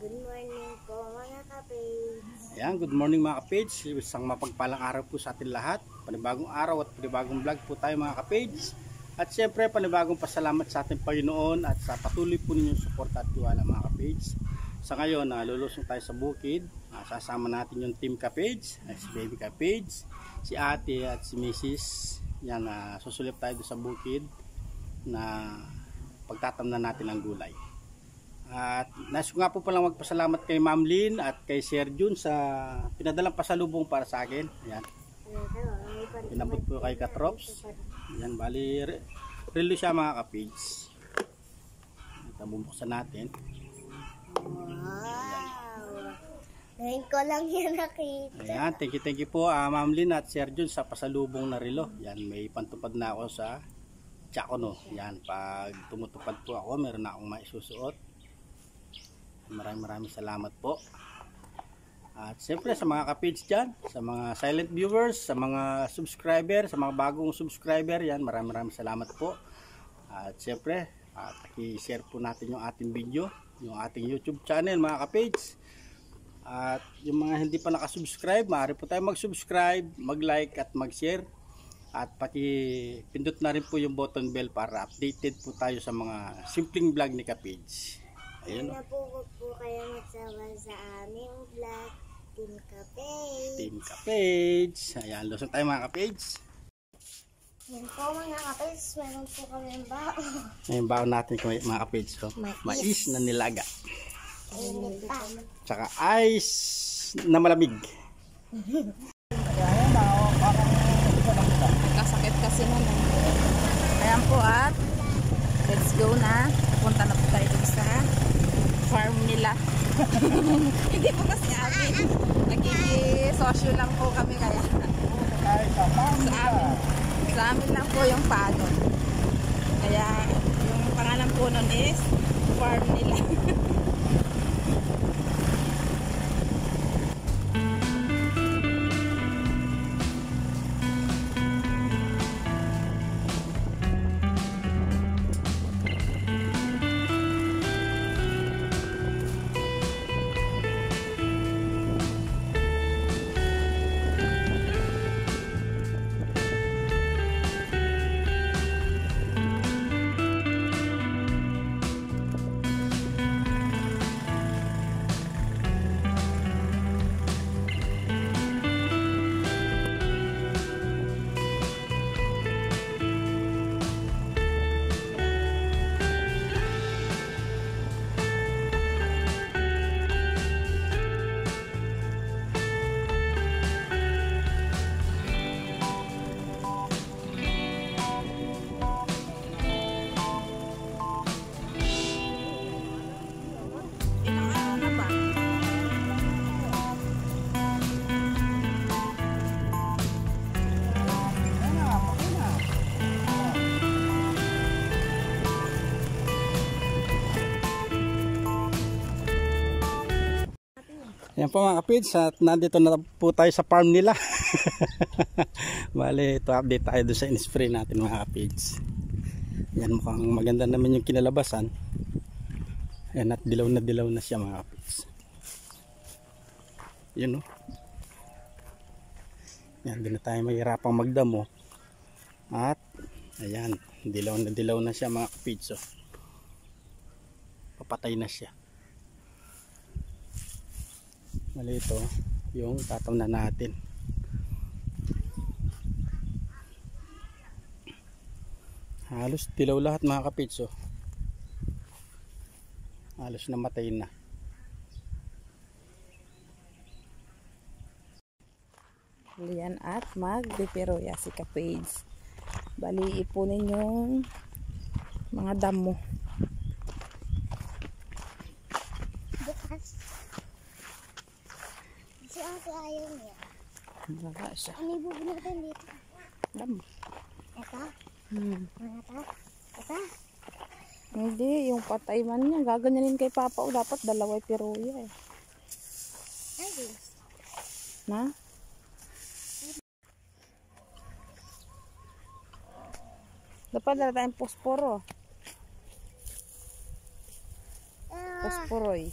Good morning po mga ka-page. Ayan, good morning mga ka-page. Isang mapagpalang araw po sa atin lahat. Panibagong araw at panibagong vlog po tayo mga ka-page. At siyempre panibagong pasalamat sa ating Panginoon at sa patuloy po ninyong suporta at tiwala mga ka-page. Sa ngayon, lulusong tayo sa bukid. Sasama natin yung team ka-page, si baby ka-page, si ate at si Mrs. Yan, susulip tayo sa bukid na pagtatamnan natin ang gulay. At nais ko nga po palang magpasalamat kay Ma'am Lynn at kay Sir Jun sa pinadalang pasalubong para sa akin. Ayan. Pinabot po kay Katrops. Ayan, bali relo siya mga ka-page. Ito, bubuksan natin. Wow! Ngayon ko lang yan nakita. Ayan, thank you po Ma'am Lynn at Sir Jun sa pasalubong na relo. Ayan, may pantupad na ako sa tsako no. Ayan, pag tumutupad po ako, meron na akong maisusuot. Maraming salamat po. At siyempre sa mga ka-page dyan, sa mga silent viewers, sa mga subscriber, sa mga bagong subscriber, yan, maraming salamat po. At siyempre, i-share po natin yung ating video, yung ating YouTube channel mga ka-page. At yung mga hindi pa nakasubscribe, maaari po tayo mag-subscribe, mag-like at mag-share. At pati pindot na rin po yung button bell para updated po tayo sa mga simpleng vlog ni ka-page. Ayun, na po kayo nagsama sa aming vlog, Team ka-page. Team ka-page. Ayan, lusong tayo mga ka-page. Yan po mga ka-page, meron po kami yung baon. Yung baon natin mga ka-page. So, mais na nilaga. Init pa. Tsaka ice na malamig. Kasakit kasi naman. Ayan po at let's go na. Punta na po tayo dun sa farm nila. Hindi po kasi amin. Nagkiki-sosyo lang po kami kaya. Sa amin lang po yung panon. Kaya yung pangalan po nun is farm nila. Ayan po mga ka-page, at nandito na po tayo sa farm nila. Bale, ito update tayo doon sa in-spray natin mga ka-page. Ayan, mukhang maganda naman yung kinalabasan. Ayan, at dilaw na siya mga ka-page. Yun o. Ayan, di na tayo mahirapang magdamo. At ayan, dilaw na siya mga ka-page. So, papatay na siya. Mali ito yung tatamnan natin. Halos dilaw lahat mga ka-page. So, halos namatay na. Yan at magbipiroya si ka-page. Bali ipunin yung mga damo. Bukas. Kasi ayaw niya. Baka siya. Ano ibubunutan dito? Damo. Ito? Ito? Ito? Hindi, yung patay man niya. Gaganyanin kay Papa. O dapat dalaway piroya eh. Ay, Na? Dapat dala tayong posporo. Posporoy.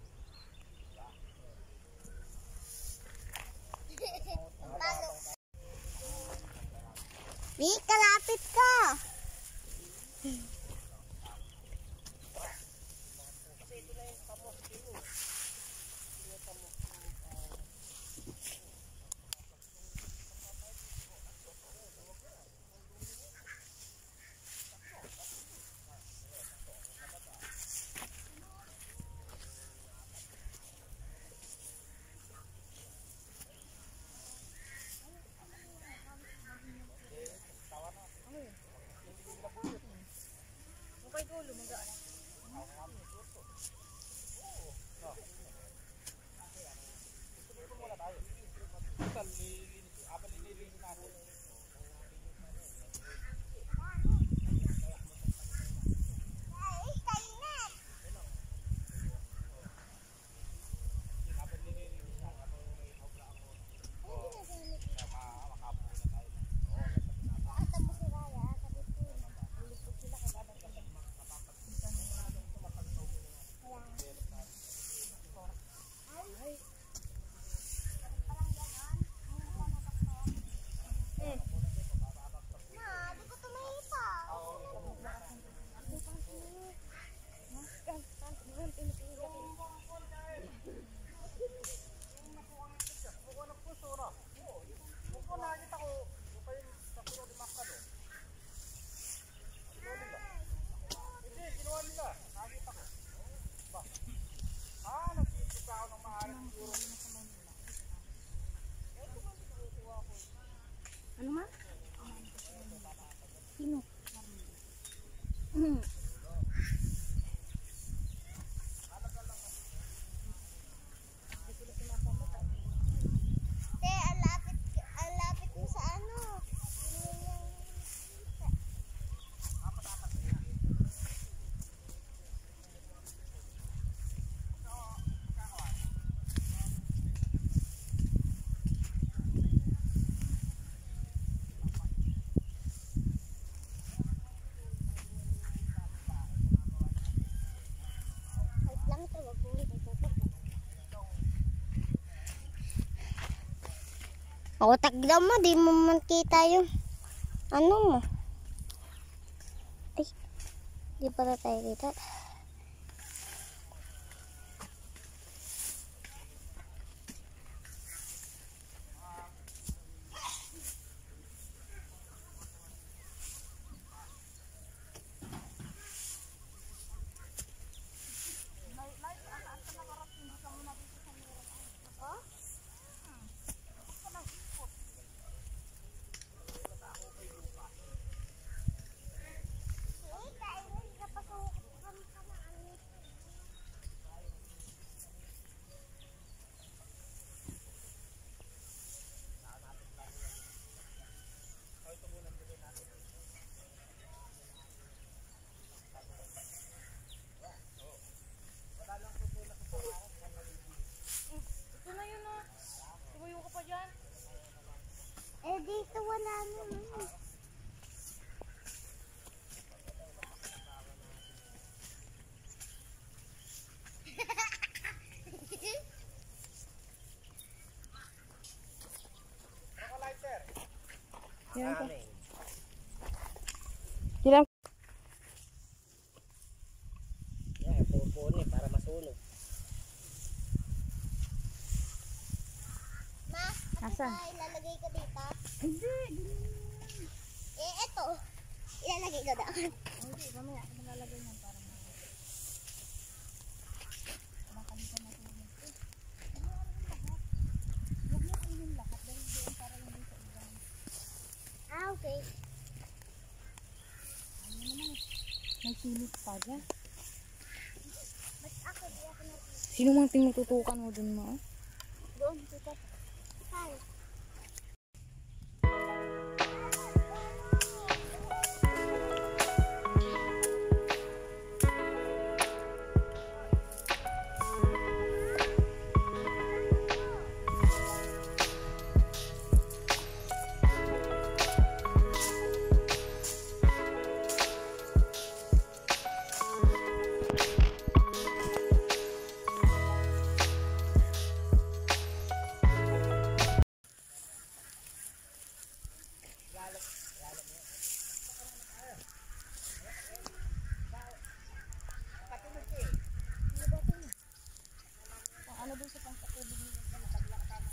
Di, kalapit ka. Ano ma? Sino? Alapit mo sa ano? Ako tagdaw mo, di mo man kita yung ano mo. Ay, di pala tayo kita. Yan ko. Ilang? Yan, pupunin para masunog. Ma, Asan? ilalagay ko dito. Hindi. Eto. Ilalagay ko doon. Hindi, mamaya ako nalalagay niyan para Okay. may silip pa dyan. Mas ako, di ako na Sino mang tinututukan mo dun mo? doon. Dito. Hi. Ano doon sa pangkatubig nila sa taglakad?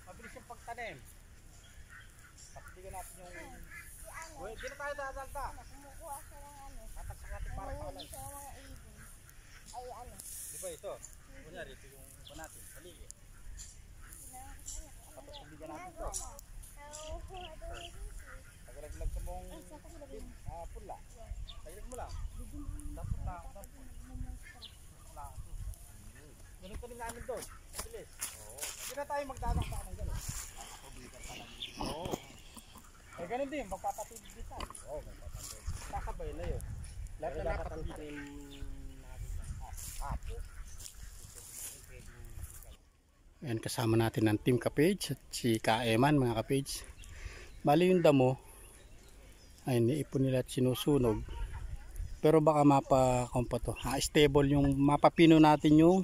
Mabilis yung pagtanim. Patigyan natin yung... Uy, di na tayo dadalda. Kumukuha siya ng ano. Tatagsak natin para Nanguhuli palay. siya ng mga ibon. Ay ano. Di ba ito? Kunyari, ito yung iba natin, paligi. Patigyan natin ito. Nanguhuli doon. Tagalaglag sa mong pula. Tagalaglag mo lang. Dapat na. Wala. Ganun ko rin namin doon. Mabilis. Hindi na tayo magdadakta ng gano'n. Oo. Eh ganun din, magpapatubig din tayo. Oo, magpapatubig. Kakabay na yun. Lahat na nakatubig. Ayan, kasama natin ang team Kapage at si Kaeman mga Kapage. Bali yung damo ay niipon nila at sinusunog. Pero baka mapa-kumpa to. Stable yung mapapino natin yung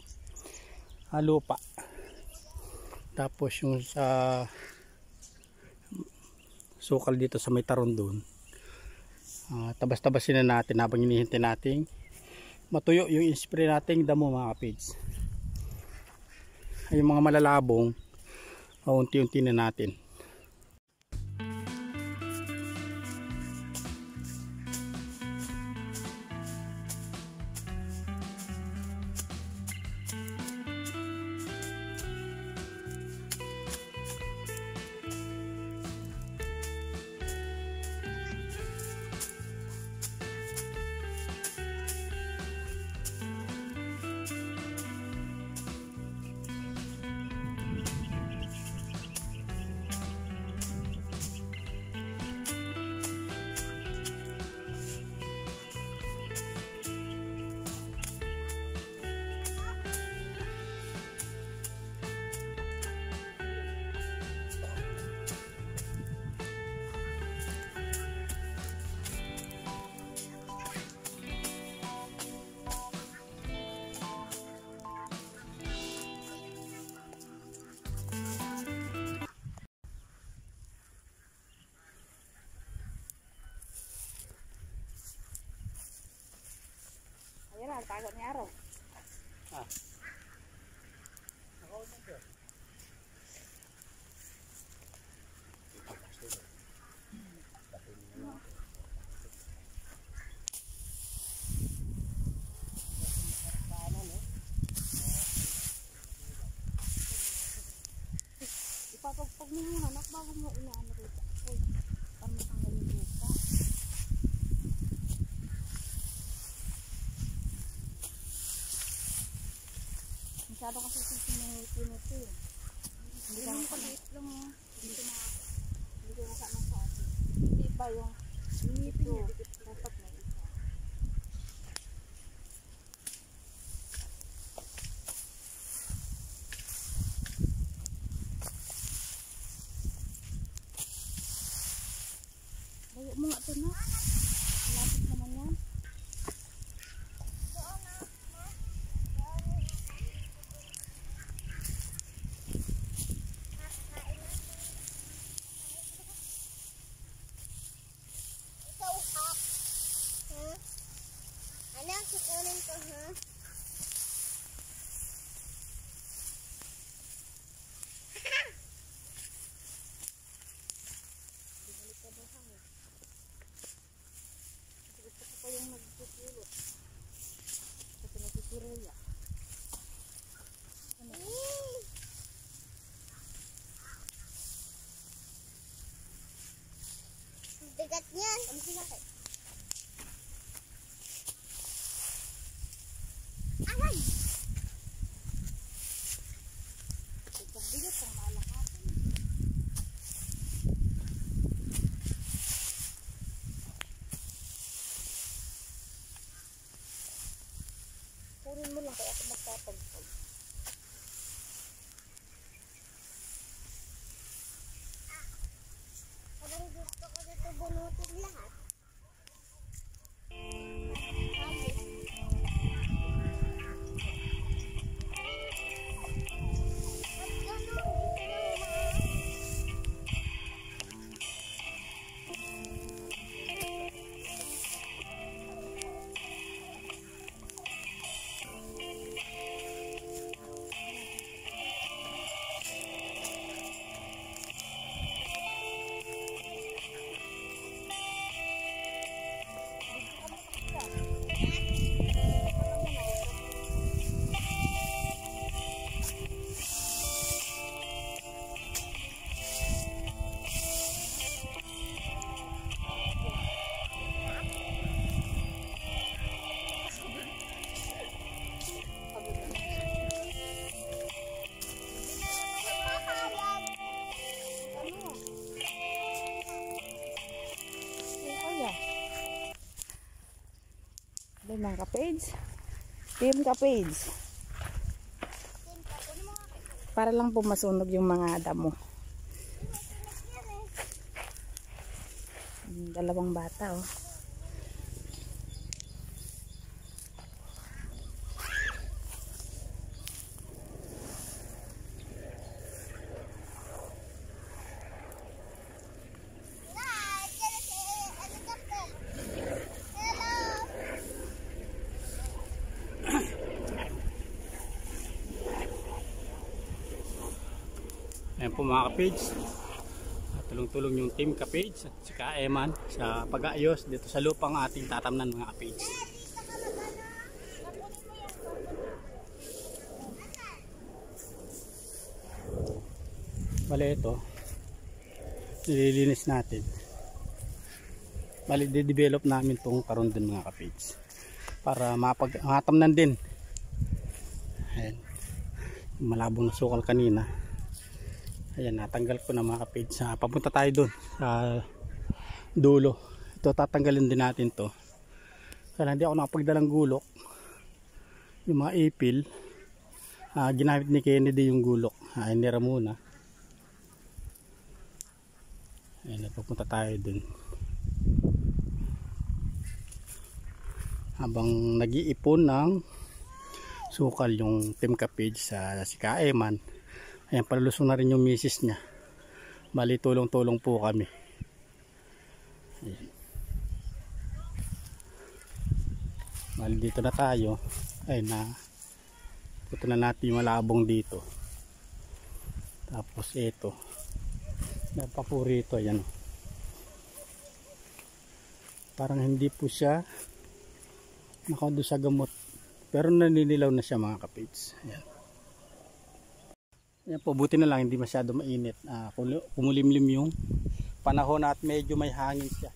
lupa. Tapos yung sa sukal dito sa may taron doon. Tabas-tabasin na natin habang hinihintay natin matuyo yung spray nating damo mga Kapage. Yung mga malalabong unti-unti na natin. Ayan na, tagot ni Araw. Ano yung anak bago mo inaano rito? Uy, para matanggal yung buka. Masyado kasi sisimingipin ito eh. Hindi lang pag-iit lang mo. Hindi ko nasama sa atin. Hindi ba yung ito? Dapat na isa. Bayo mo nga ito na. Lapit naman yan. Anak, kukunin ko, ha? Gusto ko pa yung nagpupulot. Kasi nagpupuruya. Bigat niyan. Ano sinakay? Aray! Pagbigat ang malakasan. Purin mo lang kaya ako magpapagpag. Parang gusto ko dito bunutin lahat. Mga ka-page. Team ka-page. Para lang po masunog yung mga damo. Dalawang bata oh. Ayan po mga ka-page, tulong-tulong yung team ka-page at si Ka-Eman sa pag-aayos dito sa lupang ating tatamnan mga ka-page. Bale ito, nililinis natin. Bale de-develop namin itong karon din mga ka-page para matamnan din. Ayan, malabong na sukal kanina. Ayan, natanggal ko na mga ka-page. Papunta tayo doon sa dulo. Ito tatanggalin din natin to. Kaya hindi ako nakapagdalang gulok. Yung mga ipil, ginamit ni Kennedy yung gulok. Inira muna. Ayan, papunta tayo doon. Habang nag-iipon ng sukal yung team ka-page sa si Ka-Eman. Ayan, palulusong na rin yung misis niya. Bali, tulong-tulong po kami. Ayan. Bali, dito na tayo. Ayun na. Puto na natin yung malabong dito. Tapos ito. Napapurito. Ayan. Parang hindi po siya nakaudo sa gamot. Pero naninilaw na siya mga ka-page. Ayan. Yan po, buti na lang hindi masyado mainit. Kumulimlim yung panahon at medyo may hangin siya.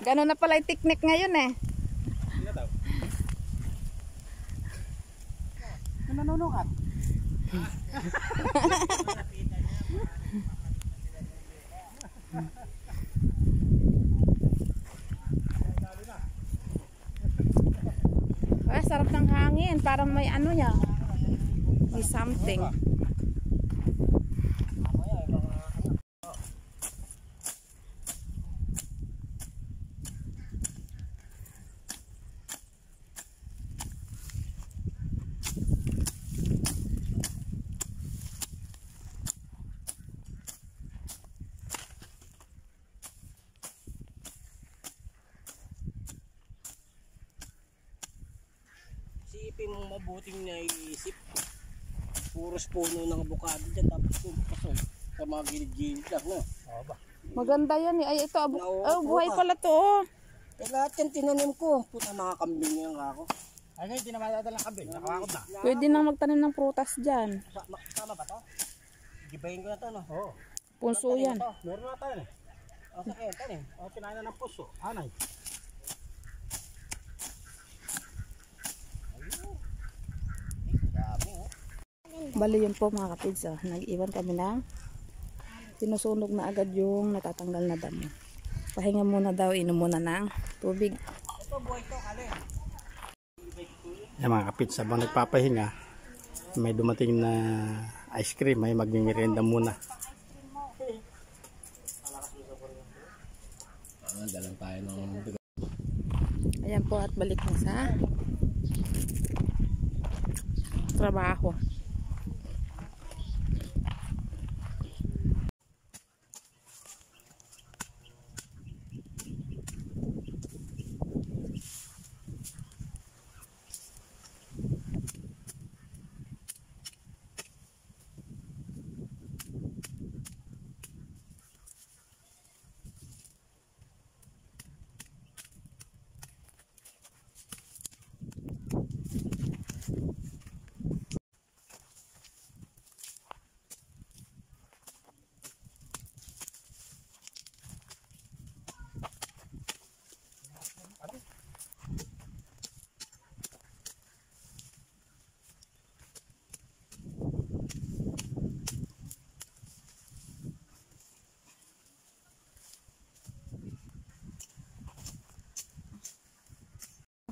Gano'n na pala yung technique ngayon eh. Ano daw? Nanunungat. Ah, sarap ng hangin. Parang may ano yan. May something. Isipin mong mabuting naisip. Puros puno ng abukado dyan, tapos pasok sa mga gilid-gilid lang, no? Oo ba? Maganda yan eh. Ay, ito. Nauupo Buhay ka. pala to. Oh. Eh, lahat yan tinanim ko. Puta, mga kambing yan ako. Ay, ngayon, hindi na madadalang kambing. Nakakakot na. Pwede nang magtanim ng prutas dyan. Tama ba to? Gibayin ko na to, no? Oo. Punso yan. Meron na tayo eh. Okay, tanim. O, kinain na ng puso. Anay. Bali yun po mga kapids. Oh. Nag-iwan kami na. Sinusunog na agad yung natatanggal na damo. Pahinga muna daw. Inom muna ng tubig. Ito, buhay to, kali. Yan mga kapits, habang nagpapahinga, may dumating na ice cream, may magmimerienda muna. Dalang tayo ng... Ayan po at balik na sa trabaho.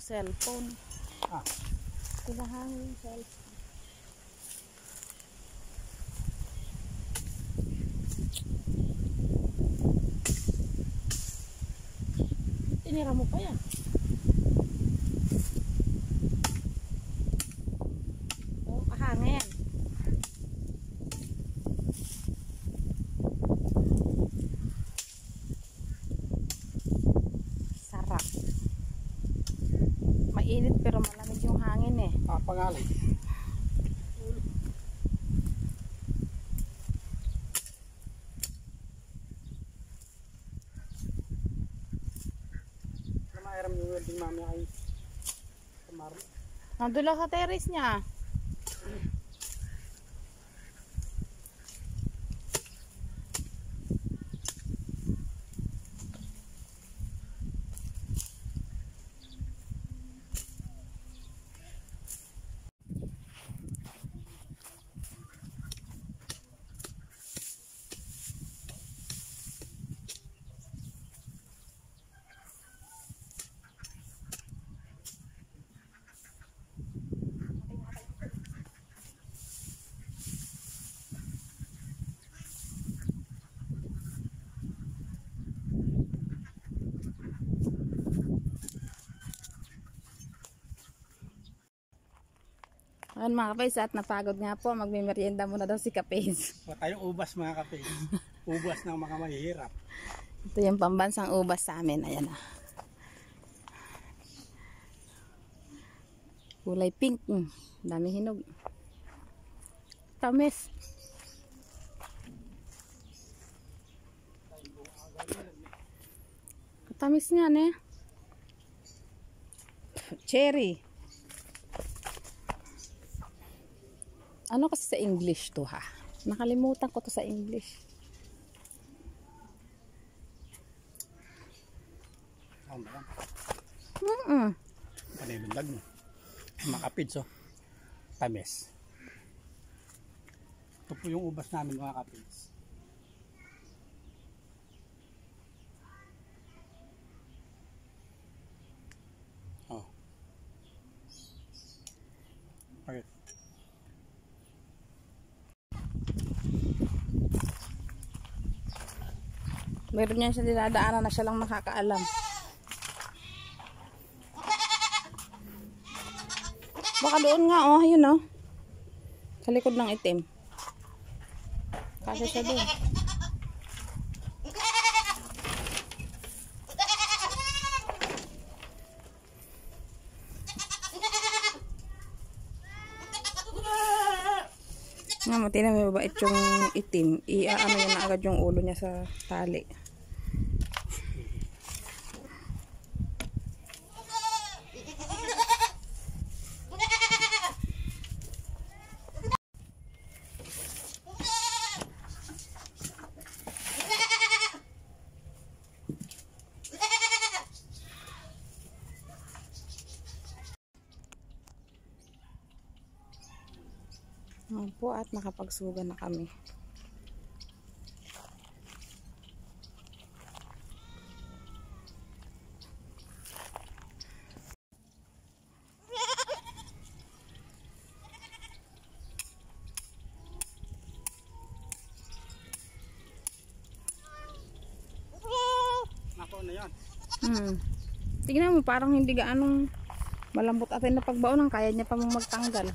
Cellphone. Tinahangin yung cellphone. Tinira mo pa yan. Oh, kahangin. Sarap. Mainit pero malamig yung hangin eh. Pangalan. Nandula sa terrace niya. Ayan mga kapage, at napagod nga po. Magmimerienda muna daw si kapage. Wala tayong ubas mga kapage. Ubas ng mga mahihirap. Ito yung pambansang ubas sa amin. Ayan na. Kulay pink. Dami hinog. Tamis. Tamis nga ne. Cherry. Ano kasi sa English to ha? Nakalimutan ko to sa English. Ano ba? Ano yung lundag mo? Mga kapage, oh. Tamis. Ito po yung ubas namin mga kapage. Oh. Okay. Meron yan siya dinadaanan na siya lang nakakaalam. Baka doon nga, oh, ayun, oh. Sa likod ng itim. Kasi siya doon. Nga, mati na may mabait yung itim. Iaano yun na agad yung ulo niya sa tali. Po at nakapagsuga na kami. Nako na yan. Tignan mo, parang hindi gaanong malambot atin na pagbaon. Kaya niya pa mong magtanggal.